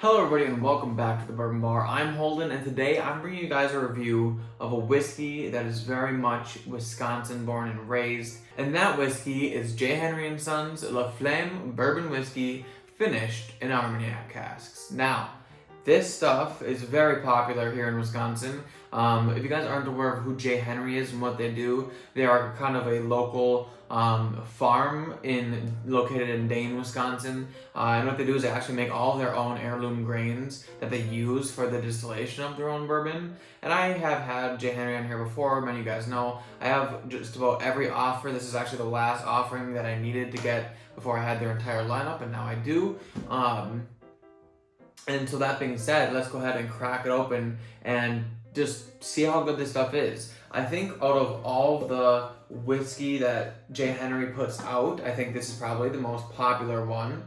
Hello everybody and welcome back to the Bourbon Bar. I'm Holden and today I'm bringing you guys a review of a whiskey that is very much Wisconsin born and raised. And that whiskey is J. Henry & Sons La Flamme Bourbon Whiskey finished in Armagnac casks. Now, this stuff is very popular here in Wisconsin. If you guys aren't aware of who J. Henry is and what they do, they are kind of a local farm located in Dane, Wisconsin. And what they do is they actually make all of their own heirloom grains that they use for the distillation of their own bourbon. And I have had J. Henry on here before, many of you guys know. I have just about every offer. This is actually the last offering that I needed to get before I had their entire lineup, and now I do. And so that being said, let's go ahead and crack it open and just see how good this stuff is. I think out of all the whiskey that J. Henry puts out, I think this is probably the most popular one.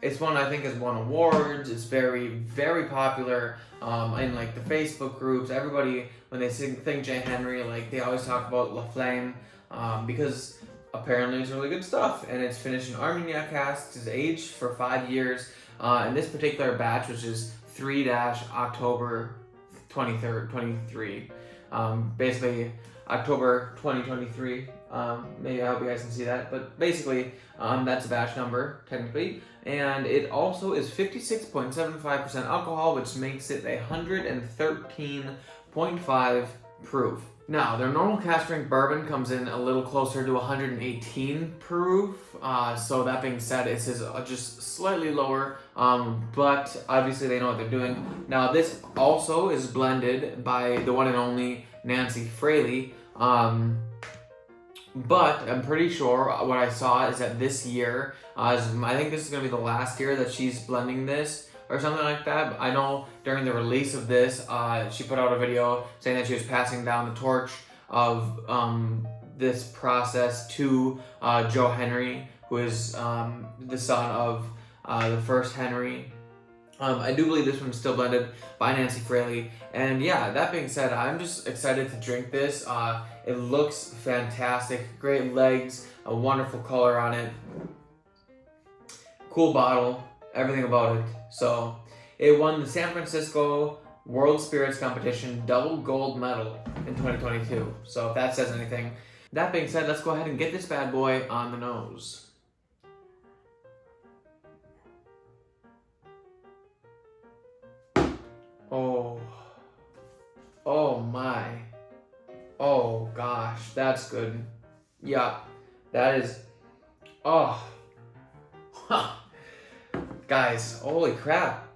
It's one I think has won awards. It's very, very popular in like the Facebook groups. Everybody, when they think J. Henry, like they always talk about La Flamme because apparently it's really good stuff. And it's finished in Armagnac casks. It's aged for 5 years. In this particular batch, which is 3-October 23rd, 23. Basically, October 2023. Maybe I hope you guys can see that. But basically, that's a batch number, technically. And it also is 56.75% alcohol, which makes it 113.5 proof. Now, their normal cask strength bourbon comes in a little closer to 118 proof. So that being said, it is just slightly lower, but obviously they know what they're doing. Now, this also is blended by the one and only Nancy Fraley. But I'm pretty sure what I saw is that this year, I think this is going to be the last year that she's blending this, or something like that. I know during the release of this, she put out a video saying that she was passing down the torch of this process to Joe Henry, who is the son of the first Henry. I do believe this one's still blended by Nancy Fraley. And yeah, that being said, I'm just excited to drink this. It looks fantastic. Great legs, a wonderful color on it. Cool bottle, everything about it. So it won the San Francisco World Spirits Competition double gold medal in 2022. So if that says anything. That being said, let's go ahead and get this bad boy on the nose. Oh my. Oh gosh, that's good. Yeah, that is, oh. Guys, holy crap.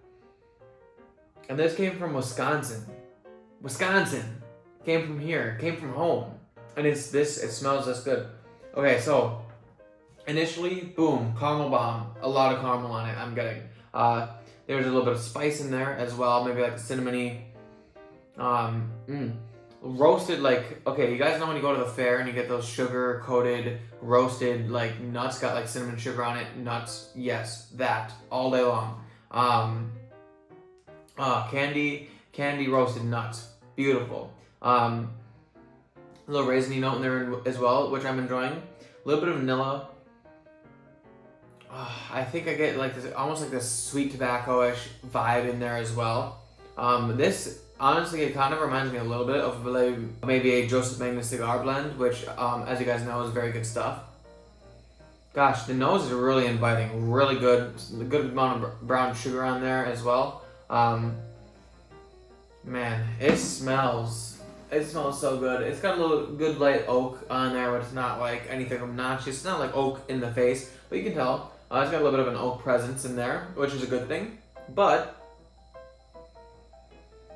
And this came from Wisconsin. Wisconsin. Came from here, came from home. And it smells this good. Okay, so initially, boom, caramel bomb. A lot of caramel on it, I'm getting. There's a little bit of spice in there as well, maybe like a cinnamony. Roasted, like, okay, you guys know when you go to the fair and you get those sugar coated roasted like nuts, got like cinnamon sugar on it, nuts, yes, that all day long. Candy roasted nuts, beautiful. A little raisiny note in there as well, which I'm enjoying. A little bit of vanilla. I think I get like this, almost like this sweet tobacco-ish vibe in there as well. This, honestly, it kind of reminds me a little bit of like maybe a Joseph Magnus cigar blend, which, as you guys know, is very good stuff. Gosh, the nose is really inviting, really good. A good amount of brown sugar on there as well. Man, it smells so good. It's got a little good light oak on there, but it's not like anything obnoxious. It's not like oak in the face, but you can tell. It's got a little bit of an oak presence in there, which is a good thing. But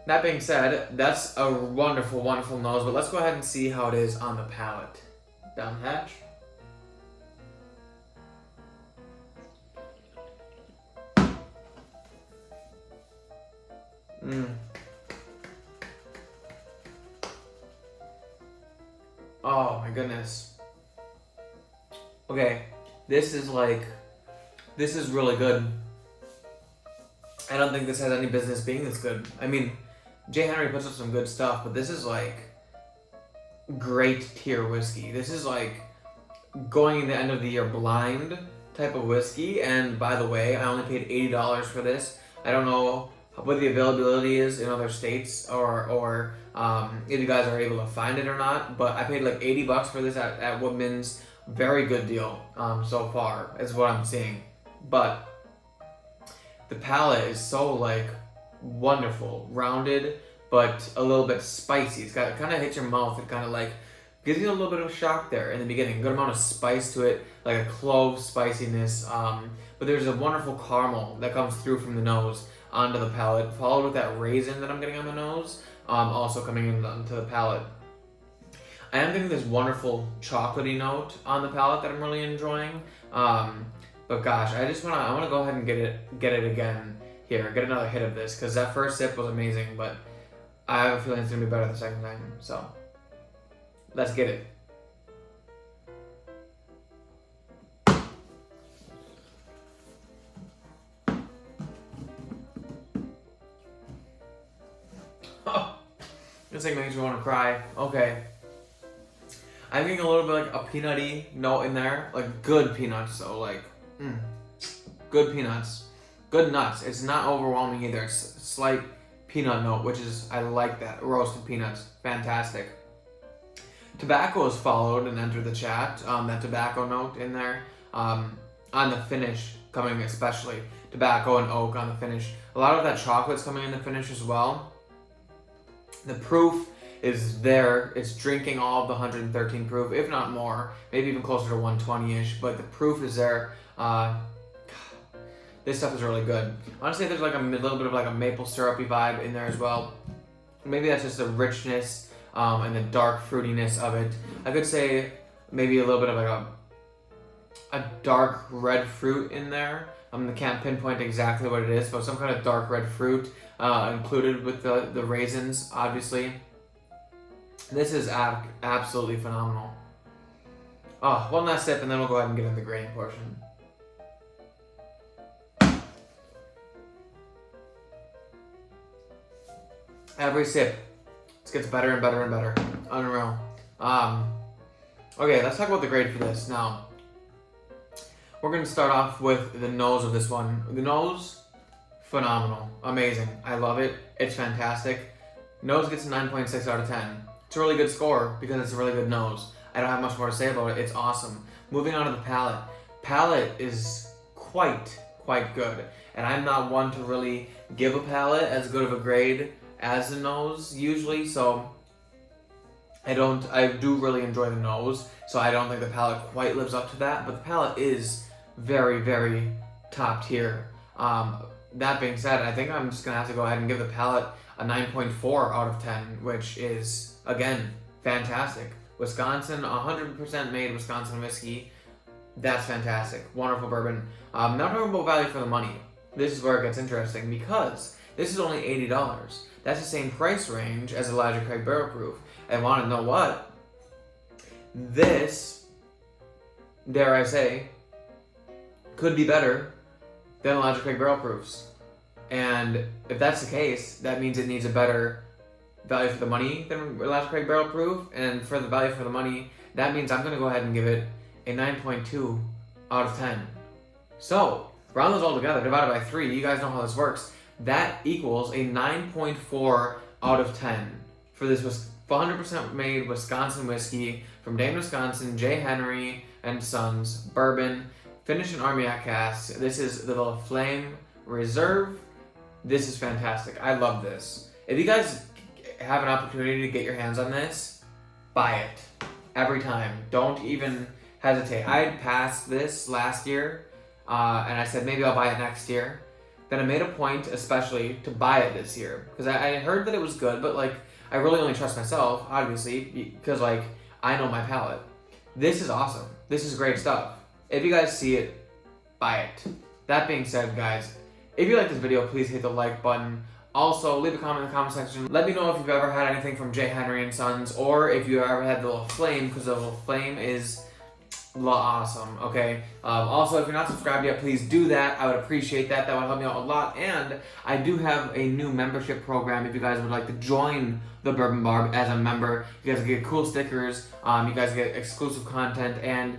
that being said, that's a wonderful, wonderful nose, but let's go ahead and see how it is on the palate. Down hatch. Oh my goodness. Okay, this is really good. I don't think this has any business being this good. I mean, J. Henry puts up some good stuff, but this is like great tier whiskey. This is like going in the end of the year blind type of whiskey. And by the way, I only paid $80 for this. I don't know what the availability is in other states, or if you guys are able to find it or not. But I paid like $80 for this at Woodman's. Very good deal so far, is what I'm seeing. But the palate is so like wonderful, rounded, but a little bit spicy. It kind of hits your mouth. It kind of like gives you a little bit of shock there in the beginning. Good amount of spice to it, like a clove spiciness. But there's a wonderful caramel that comes through from the nose onto the palate, followed with that raisin that I'm getting on the nose, also coming into the palate. I am getting this wonderful chocolatey note on the palate that I'm really enjoying. But gosh, I want to go ahead and get it again here, get another hit of this, because that first sip was amazing, but I have a feeling it's gonna be better the second time. So let's get it. Oh, this thing makes me want to cry. Okay. I'm getting a little bit like a peanutty note in there, like good peanuts, so like, good peanuts, good nuts. It's not overwhelming either. It's a slight peanut note, which is, I like that. Roasted peanuts, fantastic. Tobacco is followed and entered the chat. That tobacco note in there, on the finish coming especially. Tobacco and oak on the finish. A lot of that chocolate's coming in the finish as well. The proof is there. It's drinking all of the 113 proof, if not more, maybe even closer to 120-ish, but the proof is there. This stuff is really good. Honestly, there's like a little bit of like a maple syrupy vibe in there as well. Maybe that's just the richness and the dark fruitiness of it. I could say maybe a little bit of like a dark red fruit in there. I can't pinpoint exactly what it is, but some kind of dark red fruit included with the raisins, obviously. This is absolutely phenomenal. Oh, one last sip and then we'll go ahead and get into the grading portion. Every sip, it gets better and better and better. Unreal. Okay, let's talk about the grade for this. Now, we're going to start off with the nose of this one. The nose, phenomenal. Amazing. I love it. It's fantastic. Nose gets a 9.6 out of 10. It's a really good score because it's a really good nose. I don't have much more to say about it. It's awesome. Moving on to the palate. Palate is quite good. And I'm not one to really give a palate as good of a grade as the nose usually, so I do really enjoy the nose, so I don't think the palate quite lives up to that, but the palate is very, very top tier. That being said, I think I'm just gonna have to go ahead and give the palate a 9.4 out of 10, which is, again, fantastic. Wisconsin, 100% made Wisconsin whiskey. That's fantastic. Wonderful bourbon. Not talking about value for the money. This is where it gets interesting because this is only $80. That's the same price range as Elijah Craig Barrel Proof. And want to know what? This, dare I say, could be better than Elijah Craig Barrel Proofs. And if that's the case, that means it needs a better value for the money than Elijah Craig Barrel Proof. And for the value for the money, that means I'm going to go ahead and give it a 9.2 out of 10. So, round those all together, divided by 3, you guys know how this works. That equals a 9.4 out of 10 for this 100% made Wisconsin whiskey from Dane, Wisconsin, J. Henry and Sons bourbon, finished in Armagnac casks. This is the Flamme Reserve. This is fantastic. I love this. If you guys have an opportunity to get your hands on this, buy it every time. Don't even hesitate. I had passed this last year, and I said maybe I'll buy it next year. Then I made a point, especially, to buy it this year because I heard that it was good, but like I really only trust myself, obviously, because like I know my palate. This is awesome. This is great stuff. If you guys see it, buy it. That being said, guys, if you like this video, please hit the like button. Also, leave a comment in the comment section. Let me know if you've ever had anything from J. Henry and Sons, or if you ever had the little Flame, because the little Flame is Awesome. Okay. Also, if you're not subscribed yet, please do that. I would appreciate that. That would help me out a lot. And I do have a new membership program. If you guys would like to join the Bourbon Bar as a member, you guys get cool stickers. You guys get exclusive content and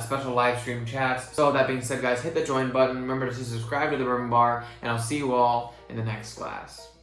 special live stream chats. So that being said, guys, hit the join button. Remember to subscribe to the Bourbon Bar, and I'll see you all in the next class.